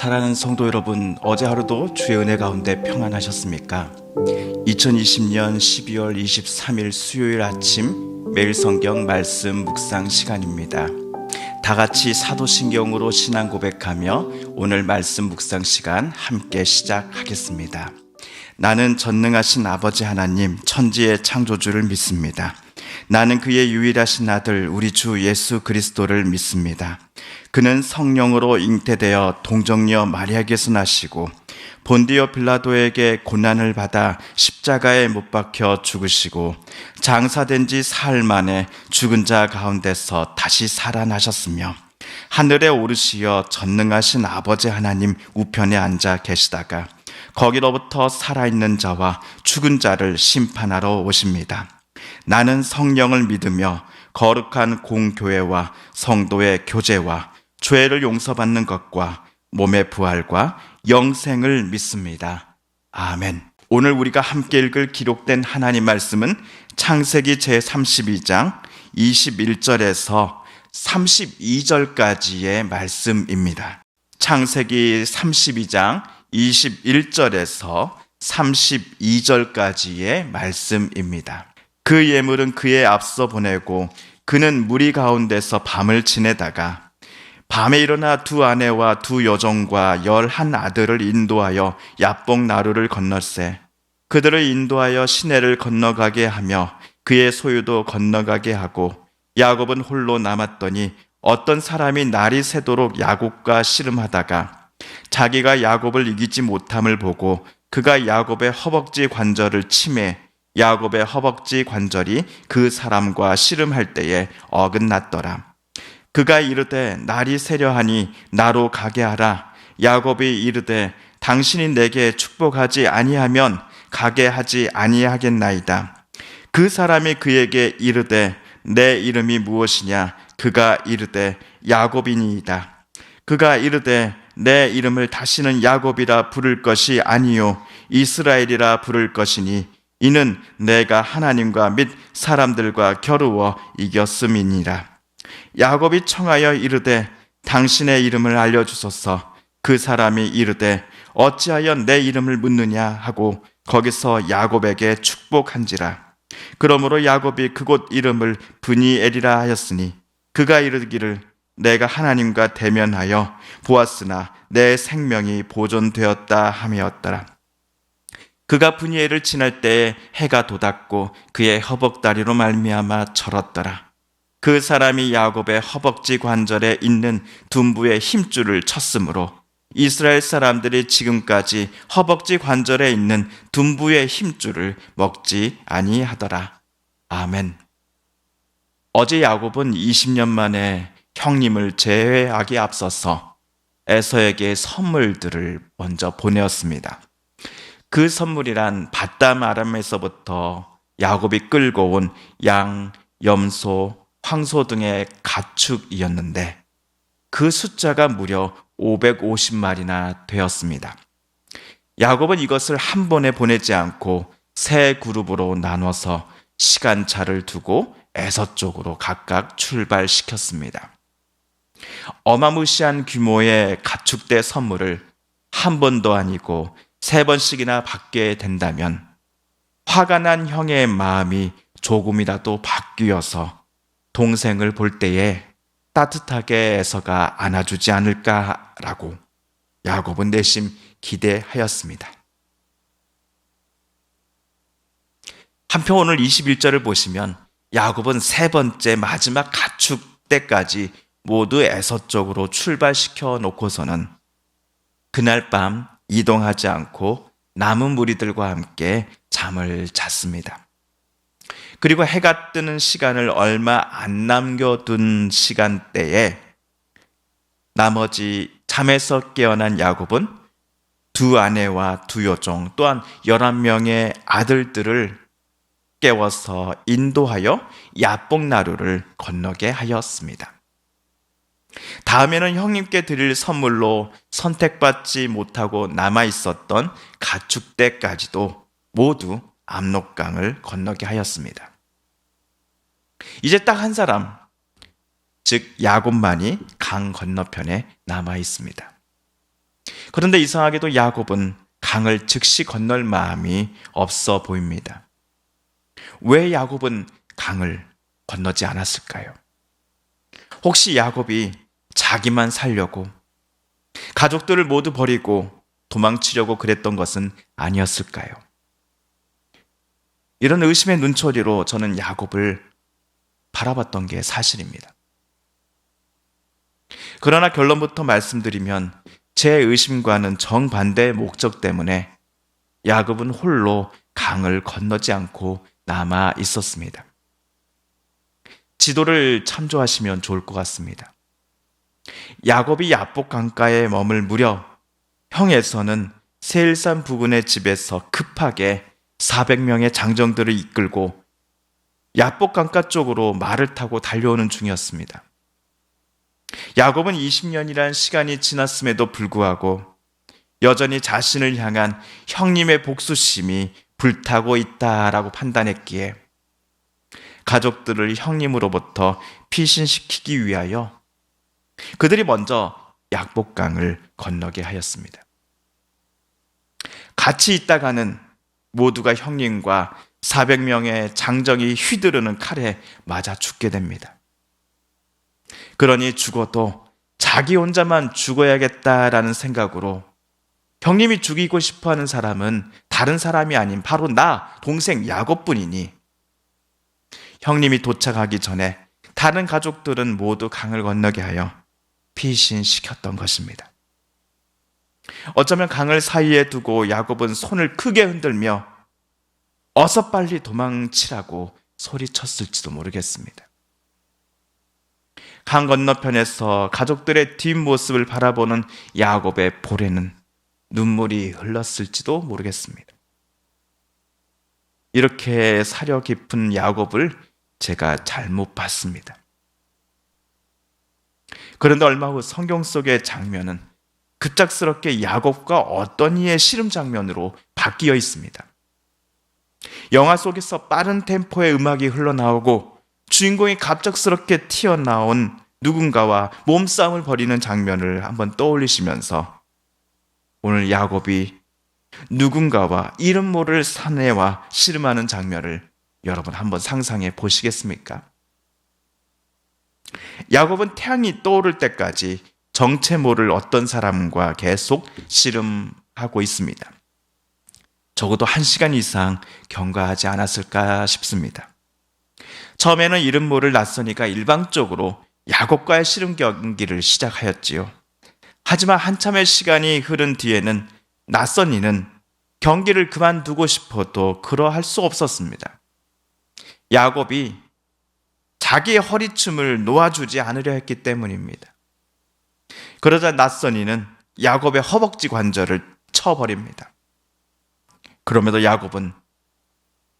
사랑하는 성도 여러분, 어제 하루도 주의 은혜 가운데 평안하셨습니까? 2020년 12월 23일 수요일 아침 매일 성경 말씀 묵상 시간입니다. 다 같이 사도신경으로 신앙 고백하며 오늘 말씀 묵상 시간 함께 시작하겠습니다. 나는 전능하신 아버지 하나님, 천지의 창조주를 믿습니다. 나는 그의 유일하신 아들 우리 주 예수 그리스도를 믿습니다. 그는 성령으로 잉태되어 동정녀 마리아에게서 나시고 본디오 빌라도에게 고난을 받아 십자가에 못 박혀 죽으시고 장사된 지 사흘 만에 죽은 자 가운데서 다시 살아나셨으며 하늘에 오르시어 전능하신 아버지 하나님 우편에 앉아 계시다가 거기로부터 살아있는 자와 죽은 자를 심판하러 오십니다. 나는 성령을 믿으며 거룩한 공교회와 성도의 교제와 죄를 용서받는 것과 몸의 부활과 영생을 믿습니다. 아멘. 오늘 우리가 함께 읽을 기록된 하나님 말씀은 창세기 제32장 21절에서 32절까지의 말씀입니다. 창세기 32장 21절에서 32절까지의 말씀입니다. 그 예물은 그에 앞서 보내고 그는 무리 가운데서 밤을 지내다가 밤에 일어나 두 아내와 두 여종과 11 아들을 인도하여 야복 나루를 건널세 그들을 인도하여 시내를 건너가게 하며 그의 소유도 건너가게 하고 야곱은 홀로 남았더니 어떤 사람이 날이 새도록 야곱과 씨름하다가 자기가 야곱을 이기지 못함을 보고 그가 야곱의 허벅지 관절을 치매 야곱의 허벅지 관절이 그 사람과 씨름할 때에 어긋났더라. 그가 이르되 날이 새려하니 나로 가게 하라. 야곱이 이르되 당신이 내게 축복하지 아니하면 가게 하지 아니하겠나이다. 그 사람이 그에게 이르되 내 이름이 무엇이냐? 그가 이르되 야곱이니이다. 그가 이르되 내 이름을 다시는 야곱이라 부를 것이 아니요 이스라엘이라 부를 것이니 이는 내가 하나님과 및 사람들과 겨루어 이겼음이니라. 야곱이 청하여 이르되 당신의 이름을 알려주소서. 그 사람이 이르되 어찌하여 내 이름을 묻느냐 하고 거기서 야곱에게 축복한지라. 그러므로 야곱이 그곳 이름을 브니엘이라 하였으니 그가 이르기를 내가 하나님과 대면하여 보았으나 내 생명이 보존되었다 하매였더라. 그가 브니엘을 지날 때에 해가 돋았고 그의 허벅다리로 말미암아 절었더라. 그 사람이 야곱의 허벅지 관절에 있는 둔부의 힘줄을 쳤으므로 이스라엘 사람들이 지금까지 허벅지 관절에 있는 둔부의 힘줄을 먹지 아니하더라. 아멘. 어제 야곱은 20년 만에 형님을 재회하기 앞서서 에서에게 선물들을 먼저 보내었습니다. 그 선물이란 밧담 아람에서부터 야곱이 끌고 온 양, 염소, 황소 등의 가축이었는데 그 숫자가 무려 550마리나 되었습니다. 야곱은 이것을 한 번에 보내지 않고 세 그룹으로 나눠서 시간차를 두고 에서 쪽으로 각각 출발시켰습니다. 어마무시한 규모의 가축대 선물을 한 번도 아니고 3번씩이나 받게 된다면 화가 난 형의 마음이 조금이라도 바뀌어서 동생을 볼 때에 따뜻하게 에서가 안아주지 않을까라고 야곱은 내심 기대하였습니다. 한편 오늘 21절을 보시면 야곱은 3번째 마지막 가축 때까지 모두 에서 쪽으로 출발시켜 놓고서는 그날 밤 이동하지 않고 남은 무리들과 함께 잠을 잤습니다. 그리고 해가 뜨는 시간을 얼마 안 남겨둔 시간대에 나머지 잠에서 깨어난 야곱은 두 아내와 두 여종 또한 11명의 아들들을 깨워서 인도하여 야복 나루를 건너게 하였습니다. 다음에는 형님께 드릴 선물로 선택받지 못하고 남아있었던 가축대까지도 모두 압록강을 건너게 하였습니다. 이제 딱 한 사람, 즉 야곱만이 강 건너편에 남아 있습니다. 그런데 이상하게도 야곱은 강을 즉시 건널 마음이 없어 보입니다. 왜 야곱은 강을 건너지 않았을까요? 혹시 야곱이 자기만 살려고, 가족들을 모두 버리고 도망치려고 그랬던 것은 아니었을까요? 이런 의심의 눈초리로 저는 야곱을 바라봤던 게 사실입니다. 그러나 결론부터 말씀드리면 제 의심과는 정반대의 목적 때문에 야곱은 홀로 강을 건너지 않고 남아 있었습니다. 지도를 참조하시면 좋을 것 같습니다. 야곱이 야복 강가에 머물 무렵 형에서는 세일산 부근의 집에서 급하게 400명의 장정들을 이끌고 야복 강가 쪽으로 말을 타고 달려오는 중이었습니다. 야곱은 20년이라는 시간이 지났음에도 불구하고 여전히 자신을 향한 형님의 복수심이 불타고 있다라고 판단했기에 가족들을 형님으로부터 피신시키기 위하여 그들이 먼저 야복강을 건너게 하였습니다. 같이 있다가는 모두가 형님과 400명의 장정이 휘두르는 칼에 맞아 죽게 됩니다. 그러니 죽어도 자기 혼자만 죽어야겠다라는 생각으로 형님이 죽이고 싶어하는 사람은 다른 사람이 아닌 바로 나, 동생 야곱뿐이니 형님이 도착하기 전에 다른 가족들은 모두 강을 건너게 하여 피신시켰던 것입니다. 어쩌면 강을 사이에 두고 야곱은 손을 크게 흔들며 어서 빨리 도망치라고 소리쳤을지도 모르겠습니다. 강 건너편에서 가족들의 뒷모습을 바라보는 야곱의 볼에는 눈물이 흘렀을지도 모르겠습니다. 이렇게 사려 깊은 야곱을 제가 잘못 봤습니다. 그런데 얼마 후 성경 속의 장면은 급작스럽게 야곱과 어떤 이의 씨름 장면으로 바뀌어 있습니다. 영화 속에서 빠른 템포의 음악이 흘러나오고 주인공이 갑작스럽게 튀어나온 누군가와 몸싸움을 벌이는 장면을 한번 떠올리시면서 오늘 야곱이 누군가와 이름 모를 사내와 씨름하는 장면을 여러분 한번 상상해 보시겠습니까? 야곱은 태양이 떠오를 때까지 정체 모를 어떤 사람과 계속 씨름하고 있습니다. 적어도 1시간 이상 경과하지 않았을까 싶습니다. 처음에는 이름 모를 낯선이가 일방적으로 야곱과의 씨름 경기를 시작하였지요. 하지만 한참의 시간이 흐른 뒤에는 낯선이는 경기를 그만두고 싶어도 그러할 수 없었습니다. 야곱이 자기의 허리춤을 놓아주지 않으려 했기 때문입니다. 그러자 낯선이는 야곱의 허벅지 관절을 쳐버립니다. 그럼에도 야곱은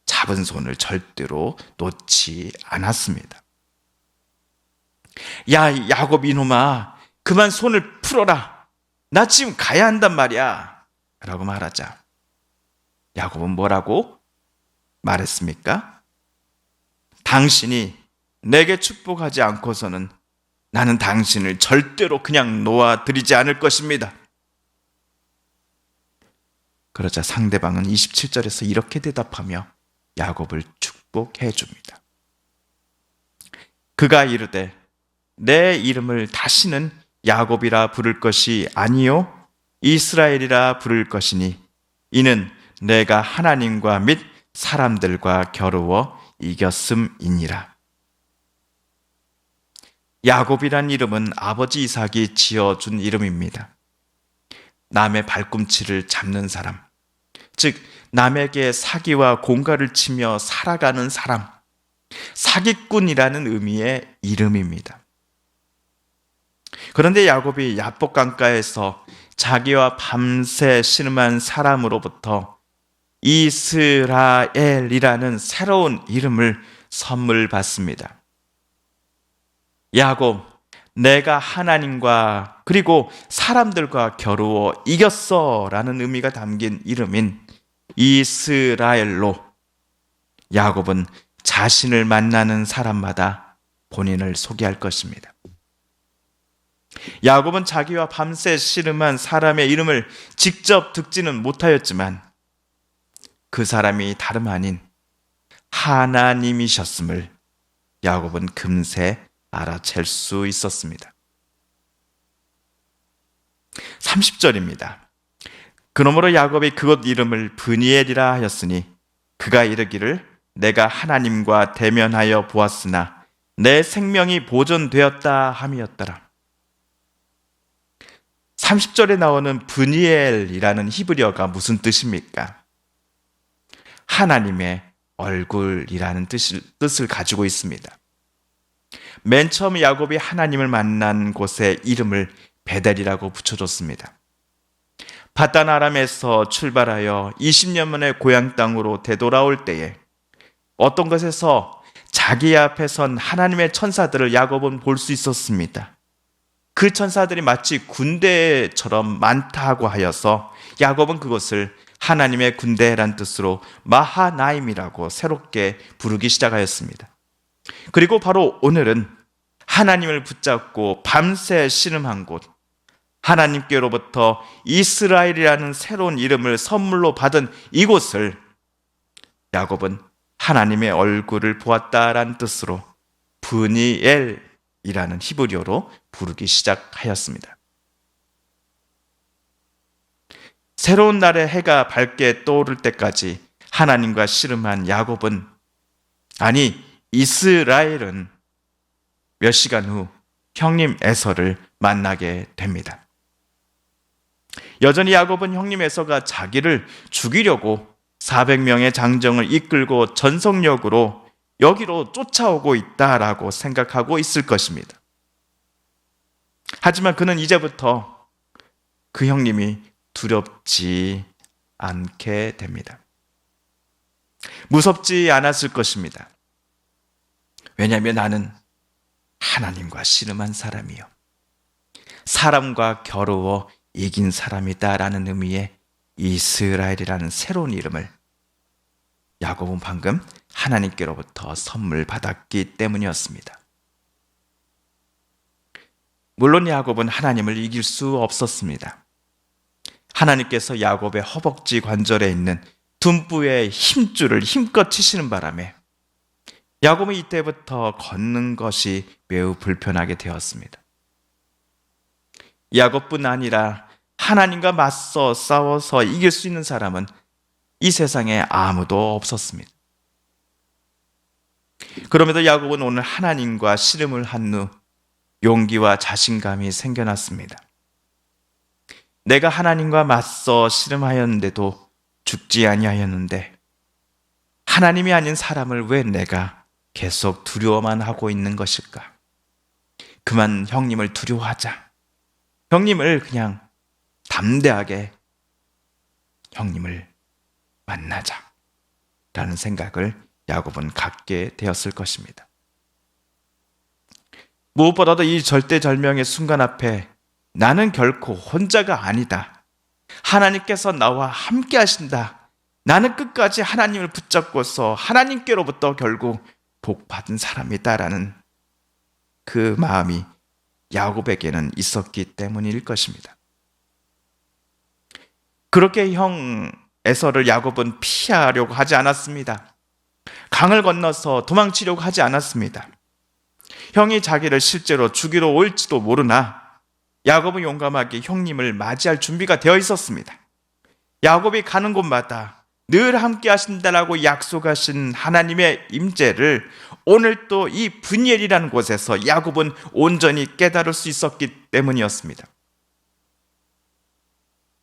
잡은 손을 절대로 놓지 않았습니다. 야, 야곱 이놈아, 그만 손을 풀어라. 나 지금 가야 한단 말이야. 라고 말하자 야곱은 뭐라고 말했습니까? 당신이 내게 축복하지 않고서는 나는 당신을 절대로 그냥 놓아드리지 않을 것입니다. 그러자 상대방은 27절에서 이렇게 대답하며 야곱을 축복해 줍니다. 그가 이르되 내 이름을 다시는 야곱이라 부를 것이 아니요 이스라엘이라 부를 것이니 이는 내가 하나님과 및 사람들과 겨루어 이겼음이니라. 야곱이란 이름은 아버지 이삭이 지어준 이름입니다. 남의 발꿈치를 잡는 사람, 즉 남에게 사기와 공갈을 치며 살아가는 사람, 사기꾼이라는 의미의 이름입니다. 그런데 야곱이 야복 강가에서 자기와 밤새 씨름한 사람으로부터 이스라엘이라는 새로운 이름을 선물 받습니다. 야곱, 내가 하나님과 그리고 사람들과 겨루어 이겼어 라는 의미가 담긴 이름인 이스라엘로 야곱은 자신을 만나는 사람마다 본인을 소개할 것입니다. 야곱은 자기와 밤새 씨름한 사람의 이름을 직접 듣지는 못하였지만 그 사람이 다름 아닌 하나님이셨음을 야곱은 금세 알아챌 수 있었습니다. 30절입니다. 그러므로 야곱이 그곳 이름을 브니엘이라 하였으니 그가 이르기를 내가 하나님과 대면하여 보았으나 내 생명이 보존되었다 함이었더라. 30절에 나오는 브니엘이라는 히브리어가 무슨 뜻입니까? 하나님의 얼굴이라는 뜻을 가지고 있습니다. 맨 처음 야곱이 하나님을 만난 곳에 이름을 베델이라고 붙여줬습니다. 바단 아람에서 출발하여 20년 만에 고향 땅으로 되돌아올 때에 어떤 것에서 자기 앞에 선 하나님의 천사들을 야곱은 볼 수 있었습니다. 그 천사들이 마치 군대처럼 많다고 하여서 야곱은 그것을 하나님의 군대란 뜻으로 마하나임이라고 새롭게 부르기 시작하였습니다. 그리고 바로 오늘은 하나님을 붙잡고 밤새 씨름한 곳, 하나님께로부터 이스라엘이라는 새로운 이름을 선물로 받은 이곳을 야곱은 하나님의 얼굴을 보았다라는 뜻으로 브니엘이라는 히브리어로 부르기 시작하였습니다. 새로운 날에 해가 밝게 떠오를 때까지 하나님과 씨름한 야곱은, 아니 이스라엘은 몇 시간 후 형님 에서를 만나게 됩니다. 여전히 야곱은 형님 에서가 자기를 죽이려고 400명의 장정을 이끌고 전속력으로 여기로 쫓아오고 있다라고 생각하고 있을 것입니다. 하지만 그는 이제부터 그 형님이 두렵지 않게 됩니다. 무섭지 않았을 것입니다. 왜냐하면 나는 하나님과 씨름한 사람이요, 사람과 겨루어 이긴 사람이다라는 의미의 이스라엘이라는 새로운 이름을 야곱은 방금 하나님께로부터 선물 받았기 때문이었습니다. 물론 야곱은 하나님을 이길 수 없었습니다. 하나님께서 야곱의 허벅지 관절에 있는 둔부의 힘줄을 힘껏 치시는 바람에 야곱은 이때부터 걷는 것이 매우 불편하게 되었습니다. 야곱뿐 아니라 하나님과 맞서 싸워서 이길 수 있는 사람은 이 세상에 아무도 없었습니다. 그럼에도 야곱은 오늘 하나님과 씨름을 한 후 용기와 자신감이 생겨났습니다. 내가 하나님과 맞서 씨름하였는데도 죽지 아니하였는데 하나님이 아닌 사람을 왜 내가 계속 두려워만 하고 있는 것일까? 그만 형님을 두려워하자. 형님을 그냥 담대하게 형님을 만나자 라는 생각을 야곱은 갖게 되었을 것입니다. 무엇보다도 이 절대절명의 순간 앞에 나는 결코 혼자가 아니다. 하나님께서 나와 함께 하신다. 나는 끝까지 하나님을 붙잡고서 하나님께로부터 결국 복 받은 사람이다라는 그 마음이 야곱에게는 있었기 때문일 것입니다. 그렇게 형 에서를 야곱은 피하려고 하지 않았습니다. 강을 건너서 도망치려고 하지 않았습니다. 형이 자기를 실제로 죽이러 올지도 모르나 야곱은 용감하게 형님을 맞이할 준비가 되어 있었습니다. 야곱이 가는 곳마다 늘 함께 하신다라고 약속하신 하나님의 임재를 오늘 또 이 브니엘이라는 곳에서 야곱은 온전히 깨달을 수 있었기 때문이었습니다.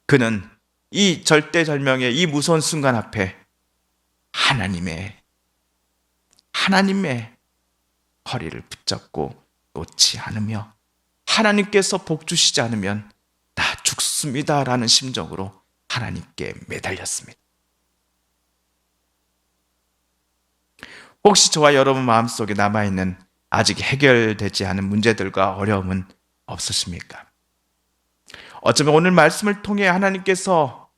그는 이 절대절명의 이 무서운 순간 앞에 하나님의 허리를 붙잡고 놓지 않으며 하나님께서 복 주시지 않으면 나 죽습니다라는 심정으로 하나님께 매달렸습니다. 혹시 저와 여러분 마음속에 남아있는 아직 해결되지 않은 문제들과 어려움은 없으십니까? 어쩌면 오늘 말씀을 통해 하나님께서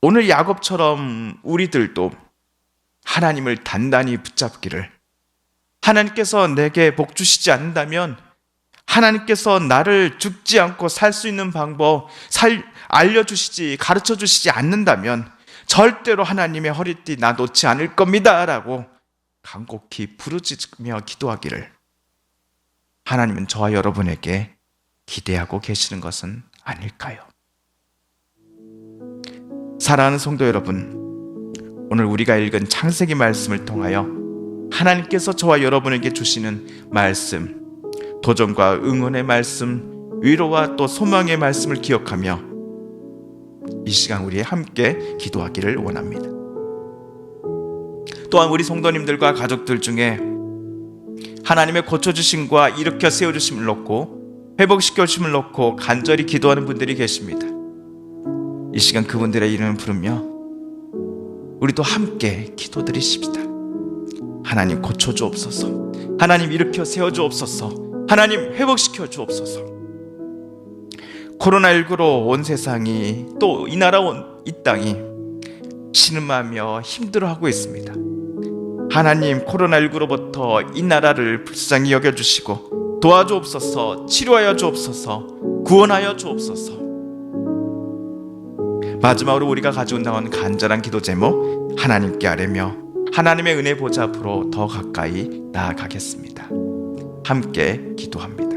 오늘 야곱처럼 우리들도 하나님을 단단히 붙잡기를, 하나님께서 내게 복 주시지 않는다면 하나님께서 나를 죽지 않고 살 수 있는 방법 알려주시지, 가르쳐 주시지 않는다면 절대로 하나님의 허리띠 나 놓지 않을 겁니다 라고 간곡히 부르짖으며 기도하기를 하나님은 저와 여러분에게 기대하고 계시는 것은 아닐까요? 사랑하는 성도 여러분, 오늘 우리가 읽은 창세기 말씀을 통하여 하나님께서 저와 여러분에게 주시는 말씀, 도전과 응원의 말씀, 위로와 또 소망의 말씀을 기억하며 이 시간 우리 함께 기도하기를 원합니다. 또한 우리 성도님들과 가족들 중에 하나님의 고쳐주심과 일으켜 세워주심을 놓고 회복시켜주심을 놓고 간절히 기도하는 분들이 계십니다. 이 시간 그분들의 이름을 부르며 우리도 함께 기도드리십시다. 하나님 고쳐주옵소서, 하나님 일으켜 세워주옵소서, 하나님 회복시켜 주옵소서. 코로나19로 온 세상이 또 이 나라 이 땅이 신음하며 힘들어하고 있습니다. 하나님 코로나19로부터 이 나라를 불쌍히 여겨주시고 도와주옵소서, 치료하여 주옵소서, 구원하여 주옵소서. 마지막으로 우리가 가지고 나온 간절한 기도 제목 하나님께 아뢰며 하나님의 은혜 보좌 앞으로 더 가까이 나아가겠습니다. 함께 기도합니다.